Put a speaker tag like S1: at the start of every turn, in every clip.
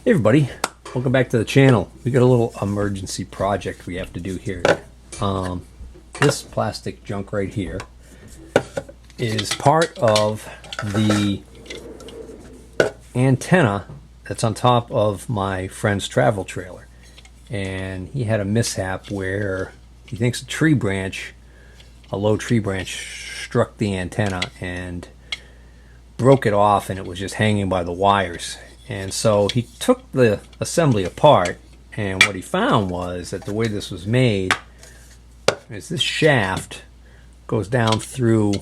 S1: Hey everybody, welcome back to the channel. We got a little emergency project we have to do here. This plastic junk right here is part of the antenna that's on top of my friend's travel trailer. And he had a mishap where he thinks a low tree branch struck the antenna and broke it off, and it was just hanging by the wires. And so he took the assembly apart, and what he found was that the way this was made is this shaft goes down through,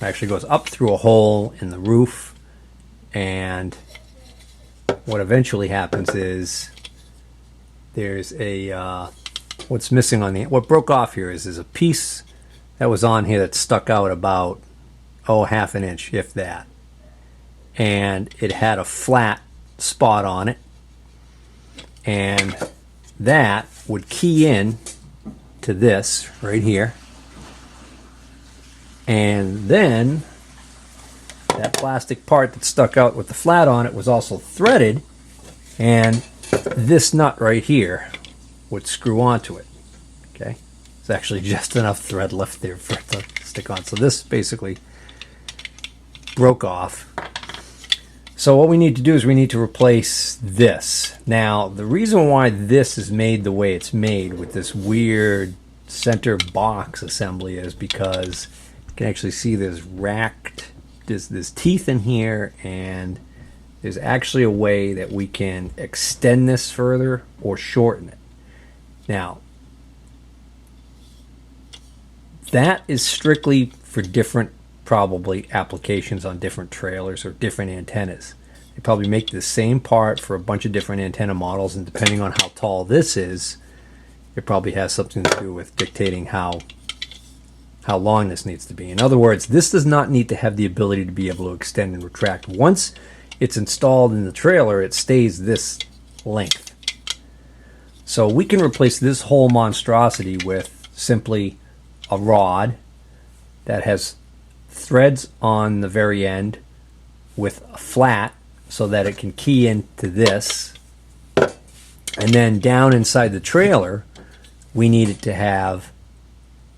S1: actually goes up through a hole in the roof, and what eventually happens is there's a what's missing on what broke off here is a piece that was on here that stuck out about half an inch, if that, and it had a flat spot on it, and that would key in to this right here, and then that plastic part that stuck out with the flat on it was also threaded, and this nut right here would screw onto it. Okay, it's actually just enough thread left there for it to stick on. So this basically broke off. So what we need to do is we need to replace this. Now, the reason why this is made the way it's made with this weird center box assembly is because you can actually see there's teeth in here, and there's actually a way that we can extend this further or shorten it. Now, that is strictly for different probably applications on different trailers or different antennas. They probably make the same part for a bunch of different antenna models, and depending on how tall this is, it probably has something to do with dictating how long this needs to be. In other words, this does not need to have the ability to be able to extend and retract. Once it's installed in the trailer, it stays this length. So we can replace this whole monstrosity with simply a rod that has threads on the very end with a flat so that it can key into this, and then down inside the trailer we need it to have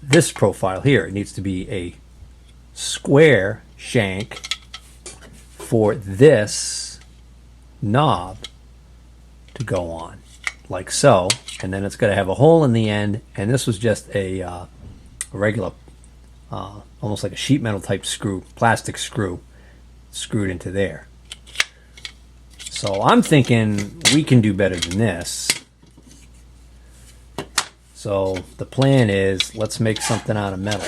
S1: this profile here. It needs to be a square shank for this knob to go on, like so, and then it's going to have a hole in the end, and this was just a regular almost like a sheet metal type screw, plastic screw, screwed into there. So I'm thinking we can do better than this. So the plan is, let's make something out of metal.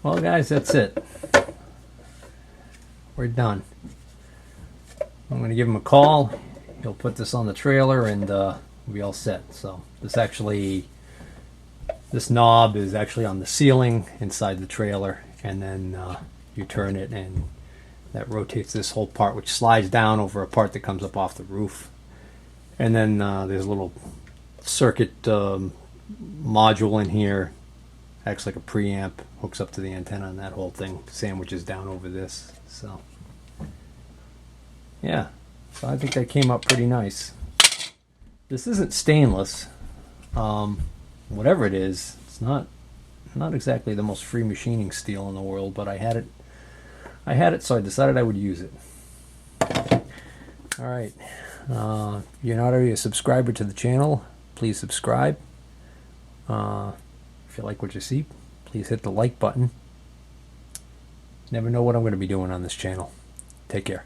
S1: Well, guys, that's it. We're done. I'm going to give him a call. He'll put this on the trailer and we'll be all set. So this knob is actually on the ceiling inside the trailer, and then you turn it and that rotates this whole part, which slides down over a part that comes up off the roof. And then there's a little circuit module in here, acts like a preamp, hooks up to the antenna, and that whole thing sandwiches down over this. So yeah, so I think that came up pretty nice. This isn't stainless. Whatever it is, it's not exactly the most free machining steel in the world, but I had it, so I decided I would use it. All right, if you're not already a subscriber to the channel, please subscribe. If you like what you see, please hit the like button. Never know what I'm going to be doing on this channel. Take care.